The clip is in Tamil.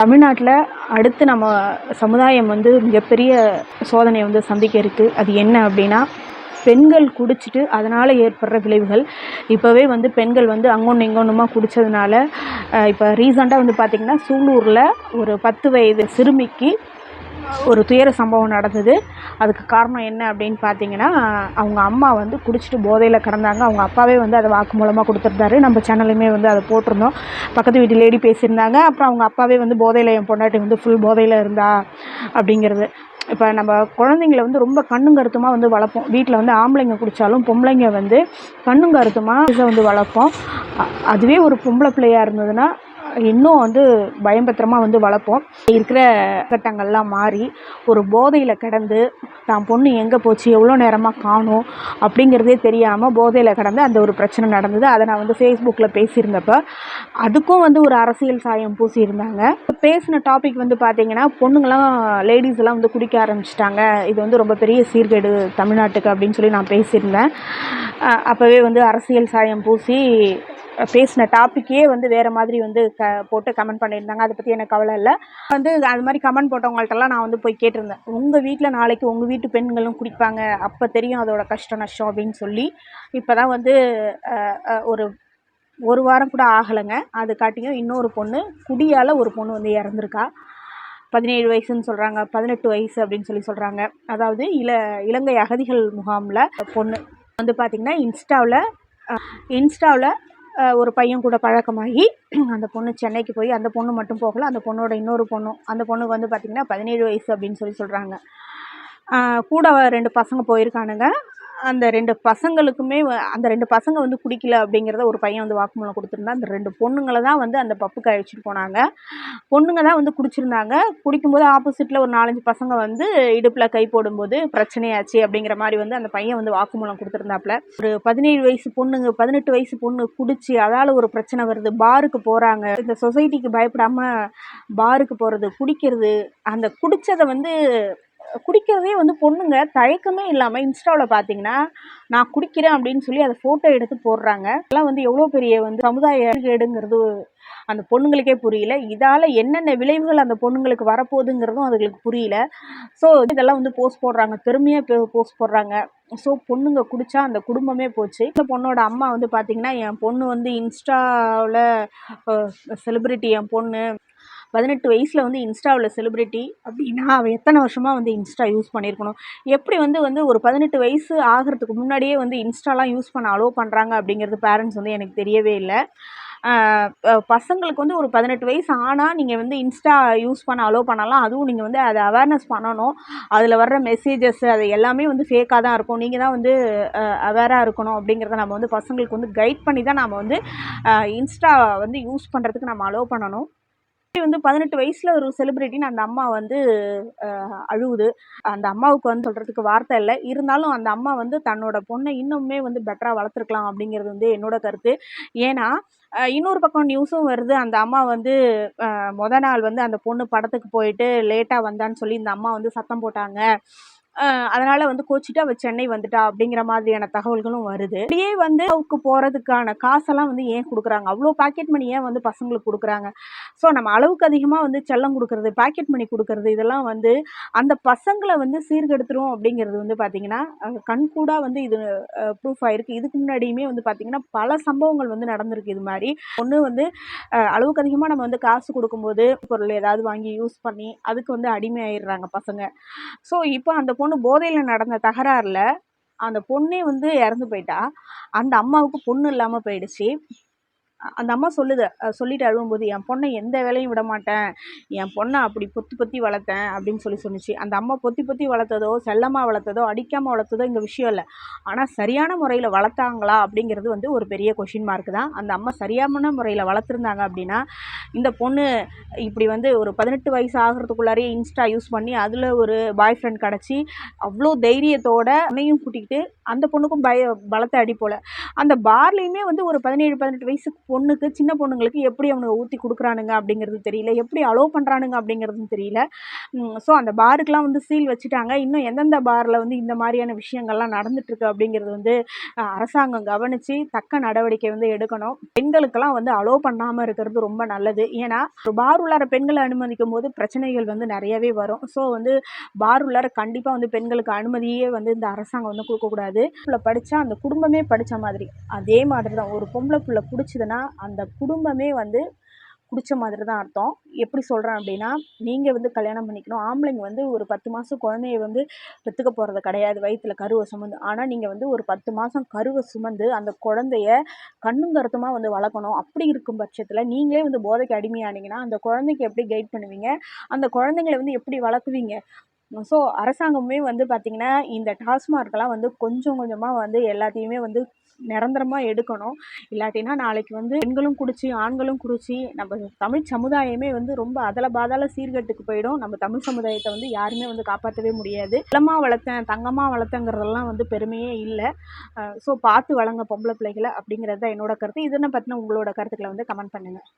தமிழ்நாட்டில் அடுத்து நம்ம சமுதாயம் வந்து மிகப்பெரிய சோதனையை வந்து சந்திக்க இருக்குது. அது என்ன அப்படின்னா, பெண்கள் குடிச்சிட்டு அதனால் ஏற்படுற விளைவுகள். இப்போவே வந்து பெண்கள் வந்து அங்கொன்று இங்கொன்றுமா குடித்ததுனால இப்போ ரீசெண்டாக வந்து பார்த்திங்கன்னா, சூலூரில் ஒரு 10 வயது சிறுமிக்கு ஒரு துயர சம்பவம் நடந்தது. அதுக்கு காரணம் என்ன அப்படின்னு பார்த்தீங்கன்னா, அவங்க அம்மா வந்து குடிச்சிட்டு போதையில் கிடந்தாங்க. அவங்க அப்பாவே வந்து அதை வாக்குமூலமாக கொடுத்துருந்தாரு. நம்ம சேனல்லையுமே வந்து அதை போட்டிருந்தோம். பக்கத்து வீட்டு லேடி பேசியிருந்தாங்க. அப்புறம் அவங்க அப்பாவே வந்து போதையில் என் பொண்டாட்டி வந்து ஃபுல் போதையில் இருந்தா அப்படிங்கிறது. இப்போ நம்ம குழந்தைங்கள வந்து ரொம்ப கண்ணும் கருத்துமாக வந்து வளர்ப்போம். வீட்டில் வந்து ஆம்பளைங்க குடித்தாலும் பொம்பளைங்க வந்து கண்ணும் கருத்துமாக வந்து வளர்ப்போம். அதுவே ஒரு பொம்பளை பிள்ளையாக இருந்ததுன்னா இன்னும் வந்து பயம்பத்திரமாக வந்து வளர்ப்போம். இருக்கிற கட்டங்கள்லாம் மாறி ஒரு போதையில் கிடந்து தான் பொண்ணு எங்கே போச்சு, எவ்வளோ நேரமாக காணும் அப்படிங்கிறதே தெரியாமல் போதையில் கிடந்து அந்த ஒரு பிரச்சனை நடந்தது. அதை நான் வந்து ஃபேஸ்புக்கில் பேசியிருந்தப்போ அதுக்கும் வந்து ஒரு அரசியல் சாயம் பூசியிருந்தாங்க. பேசின டாபிக் வந்து பார்த்திங்கன்னா, பொண்ணுங்களாம் லேடிஸ் எல்லாம் வந்து குடிக்க ஆரம்பிச்சிட்டாங்க, இது வந்து ரொம்ப பெரிய சீர்கேடு தமிழ்நாட்டுக்கு அப்படின்னு சொல்லி நான் பேசியிருந்தேன். அப்போவே வந்து அரசியல் சாயம் பூசி பேசின டாப்பிக்கே வந்து வேறு மாதிரி வந்து போட்டு கமெண்ட் பண்ணியிருந்தாங்க. அதை பற்றி எனக்கு கவலை இல்லை. வந்து அது மாதிரி கமெண்ட் போட்டவங்கள்ட்டெல்லாம் நான் வந்து போய் கேட்டிருந்தேன், உங்கள் வீட்டில் நாளைக்கு உங்கள் வீட்டு பெண்களும் குடிப்பாங்க, அப்போ தெரியும் அதோட கஷ்டம் நஷ்டம் அப்படின்னு சொல்லி. இப்போ தான் வந்து ஒரு வாரம் கூட ஆகலைங்க, அது காட்டியும் இன்னொரு பொண்ணு குடியால் ஒரு பொண்ணு வந்து இறந்துருக்கா. 17 வயசுன்னு சொல்கிறாங்க, 18 வயசு அப்படின்னு சொல்லி சொல்கிறாங்க. அதாவது இலங்கை அகதிகள் முகாமில் பொண்ணு வந்து பார்த்திங்கன்னா இன்ஸ்டாவில் ஒரு பையன் கூட பழக்கமாகி அந்த பொண்ணு சென்னைக்கு போய், அந்த பொண்ணு மட்டும் போகலை, அந்த பொண்ணோட இன்னொரு பொண்ணும், அந்த பொண்ணுக்கு வந்து பார்த்திங்கன்னா 17 வயசு அப்படின்னு சொல்லி சொல்கிறாங்க. கூட 2 பசங்க போயிருக்கானுங்க. அந்த 2 பசங்களுக்குமே அந்த 2 பசங்க வந்து குடிக்கல அப்படிங்கிறத ஒரு பையன் வந்து வாக்குமூலம் கொடுத்துருந்தா. அந்த 2 பொண்ணுங்களை தான் வந்து அந்த பப்புக்கு அழைச்சிட்டு போனாங்க. பொண்ணுங்க தான் வந்து குடிச்சிருந்தாங்க. குடிக்கும்போது ஆப்போசிட்டில் ஒரு 4-5 பசங்க வந்து இடுப்பில் கை போடும்போது பிரச்சனையாச்சு அப்படிங்கிற மாதிரி வந்து அந்த பையன் வந்து வாக்குமூலம் கொடுத்துருந்தாப்புல. ஒரு 17 வயசு பொண்ணுங்க 18 வயசு பொண்ணு குடிச்சு அதால் ஒரு பிரச்சனை வருது, பாருக்கு போகிறாங்க. இந்த சொசைட்டிக்கு பயப்படாமல் பாருக்கு போகிறது, குடிக்கிறது, அந்த குடித்ததை வந்து குடிக்கிறதே வந்து பொண்ணுங்க தயக்கமே இல்லாமல் இன்ஸ்டாவில் பார்த்தீங்கன்னா, நான் குடிக்கிறேன் அப்படின்னு சொல்லி அதை ஃபோட்டோ எடுத்து போடுறாங்க. அதெல்லாம் வந்து எவ்வளோ பெரிய வந்து சமுதாய கேடுங்கிறது அந்த பொண்ணுங்களுக்கே புரியல. இதால் என்னென்ன விளைவுகள் அந்த பொண்ணுங்களுக்கு வரப்போகுதுங்கிறதும் அதுங்களுக்கு புரியல. ஸோ இதெல்லாம் வந்து போஸ்ட் போடுறாங்க, பெருமையாக போஸ்ட் போடுறாங்க. ஸோ பொண்ணுங்க குடித்தா அந்த குடும்பமே போச்சு. இந்த பொண்ணோட அம்மா வந்து பார்த்திங்கன்னா, என் பொண்ணு வந்து இன்ஸ்டாவில் செலிப்ரிட்டி, என் பொண்ணு 18 வயசில் வந்து இன்ஸ்டாவில் செலிப்ரிட்டி அப்படின்னா அவள் எத்தனை வருஷமாக வந்து இன்ஸ்டா யூஸ் பண்ணியிருக்கணும்? எப்படி வந்து ஒரு 18 வயசு ஆகிறதுக்கு முன்னாடியே வந்து இன்ஸ்டாலாம் யூஸ் பண்ண அலோவ் பண்ணுறாங்க அப்படிங்கிறது பேரண்ட்ஸ் வந்து எனக்கு தெரியவே இல்லை. பசங்களுக்கு வந்து ஒரு 18 வயசு ஆனால் நீங்கள் வந்து இன்ஸ்டா யூஸ் பண்ண அலோவ் பண்ணலாம். அதுவும் நீங்கள் வந்து அதை அவேர்னஸ் பண்ணணும். அதில் வர்ற மெசேஜஸ் அது எல்லாமே வந்து ஃபேக்காக தான் இருக்கும். நீங்கள் தான் வந்து அவேராக இருக்கணும் அப்படிங்கிறத நம்ம வந்து பசங்களுக்கு வந்து கைட் பண்ணி தான் நம்ம வந்து இன்ஸ்டா வந்து யூஸ் பண்ணுறதுக்கு நம்ம அலோவ் பண்ணணும். வந்து 18 வயசில் ஒரு செலிப்ரிட்டின்னு அந்த அம்மா வந்து அழுவுது. அந்த அம்மாவுக்கு வந்து சொல்கிறதுக்கு வார்த்தை இல்லை. இருந்தாலும் அந்த அம்மா வந்து தன்னோட பொண்ணை இன்னுமே வந்து பெட்டராக வளர்த்துருக்கலாம் அப்படிங்கிறது வந்து என்னோட கருத்து. ஏன்னா இன்னொரு பக்கம் நியூஸும் வருது, அந்த அம்மா வந்து நாள் வந்து அந்த பொண்ணு படத்துக்கு போயிட்டு லேட்டாக வந்தான்னு சொல்லி இந்த அம்மா வந்து சத்தம் போட்டாங்க. அதனால் வந்து கோச்சிட்டு அவள் சென்னை வந்துட்டா அப்படிங்கிற மாதிரியான தகவல்களும் வருது. அப்படியே வந்து அவளுக்கு போகிறதுக்கான காசெல்லாம் வந்து ஏன் கொடுக்குறாங்க? அவ்வளோ பாக்கெட் மணி ஏன் வந்து பசங்களுக்கு கொடுக்குறாங்க? ஸோ நம்ம அளவுக்கு அதிகமாக வந்து செல்லம் கொடுக்குறது, பாக்கெட் மணி கொடுக்குறது, இதெல்லாம் வந்து அந்த பசங்களை வந்து சீர்கெடுத்துரும் அப்படிங்கிறது வந்து பார்த்திங்கன்னா கண்கூடாக வந்து இது ப்ரூஃப் ஆகிருக்கு. இதுக்கு முன்னாடியுமே வந்து பார்த்திங்கன்னா பல சம்பவங்கள் வந்து நடந்திருக்கு. இது மாதிரி ஒன்று வந்து அளவுக்கு அதிகமாக நம்ம வந்து காசு கொடுக்கும்போது பொருள் ஏதாவது வாங்கி யூஸ் பண்ணி அதுக்கு வந்து அடிமையாயிடுறாங்க பசங்க. ஸோ இப்போ அந்த பொண்ணு போதையில் நடந்த தகராறில் அந்த பொண்ணே வந்து இறந்து போயிட்டா. அந்த அம்மாவுக்கு பொண்ணு இல்லாமல் போயிடுச்சு. அந்த அம்மா சொல்லிட்டு அழுவும்போது, என் பொண்ணை எந்த வேலையும் விட மாட்டேன், என் பொண்ணை அப்படி பொத்தி பொத்தி வளர்த்தேன் அப்படின்னு சொன்னிச்சு. அந்த அம்மா பொத்தி பொத்தி வளர்த்ததோ, செல்லமாக வளர்த்ததோ, அடிக்காமல் வளர்த்ததோ இங்கே விஷயம் இல்லை. ஆனால் சரியான முறையில் வளர்த்தாங்களா அப்படிங்கிறது வந்து ஒரு பெரிய கொஷின் மார்க் தான். அந்த அம்மா சரியான முறையில் வளர்த்துருந்தாங்க அப்படின்னா இந்த பொண்ணு இப்படி வந்து ஒரு 18 வயசு ஆகிறதுக்குள்ளாரையே இன்ஸ்டா யூஸ் பண்ணி அதில் ஒரு பாய் ஃப்ரெண்ட் கிடச்சி அவ்வளோ தைரியத்தோட அன்னையும் கூட்டிக்கிட்டு அந்த பொண்ணுக்கும் பலத்தை அடி போல் அந்த பார்லேயுமே வந்து ஒரு 17-18 வயசுக்கு பொண்ணுக்கு சின்ன பொண்ணுங்களுக்கு எப்படி அவனுங்க ஊற்றி கொடுக்குறானுங்க அப்படிங்கிறது தெரியல, எப்படி அலோவ் பண்ணுறானுங்க அப்படிங்கிறதும் தெரியல. ஸோ அந்த பாருக்கெலாம் வந்து சீல் வச்சுட்டாங்க. இன்னும் எந்தெந்த பாரில் வந்து இந்த மாதிரியான விஷயங்கள்லாம் நடந்துட்டுருக்கு அப்படிங்கிறது வந்து அரசாங்கம் கவனித்து தக்க நடவடிக்கை வந்து எடுக்கணும். பெண்களுக்கெல்லாம் வந்து அலோவ் பண்ணாமல் இருக்கிறது ரொம்ப நல்லது. ஏன்னா ஒரு பார் உள்ளார பெண்களை அனுமதிக்கும் போது பிரச்சனைகள் வந்து நிறையவே வரும். ஸோ வந்து பார் உள்ளார கண்டிப்பாக வந்து பெண்களுக்கு அனுமதியே வந்து இந்த அரசாங்கம் வந்து கொடுக்கக்கூடாது. படித்தா அந்த குடும்பமே படித்த மாதிரி, அதே மாதிரி தான் ஒரு பொம்பளை பிள்ளை பிடிச்சதுன்னா அந்த குடும்பமே வந்து பிடிச்ச மாதிரி தான் அர்த்தம். எப்படி சொல்கிறேன் அப்படின்னா, நீங்கள் வந்து கல்யாணம் பண்ணிக்கணும், ஆம்பளைங்க வந்து ஒரு 10 மாதம் குழந்தைய வந்து பெற்றுக்க போகிறது கிடையாது வயிற்றில் கருவை சுமந்து. ஆனால் நீங்கள் வந்து ஒரு 10 மாதம் கருவை சுமந்து அந்த குழந்தைய கண்ணும் கருத்துமாக வந்து வளர்க்கணும். அப்படி இருக்கும் பட்சத்தில் நீங்களே வந்து போதைக்கு அடிமையானீங்கன்னா அந்த குழந்தைக்கு எப்படி கைட் பண்ணுவீங்க, அந்த குழந்தைங்களை வந்து எப்படி வளர்க்குவீங்க? ஸோ அரசாங்கமே வந்து பார்த்திங்கன்னா இந்த டாஸ்மார்க்கெல்லாம் வந்து கொஞ்சம் கொஞ்சமாக வந்து எல்லாத்தையுமே வந்து நிரந்தரமாக எடுக்கணும். இல்லாட்டினா நாளைக்கு வந்து பெண்களும் குடிச்சு ஆண்களும் குடிச்சு நம்ம தமிழ் சமுதாயமே வந்து ரொம்ப அதல பாதாள சீர்கட்டுக்கு போயிடும். நம்ம தமிழ் சமுதாயத்தை வந்து யாருமே வந்து காப்பாற்றவே முடியாது. குலமாக வளர்த்தேன் தங்கமாக வளர்த்தேங்கிறதெல்லாம் வந்து பெருமையே இல்லை. ஸோ பார்த்து வளங்க பொம்பளை பிள்ளைகளை அப்படிங்கிறது தான் என்னோட கருத்து. இதனை பற்றின உங்களோட கருத்துக்களை வந்து கமெண்ட் பண்ணுங்கள்.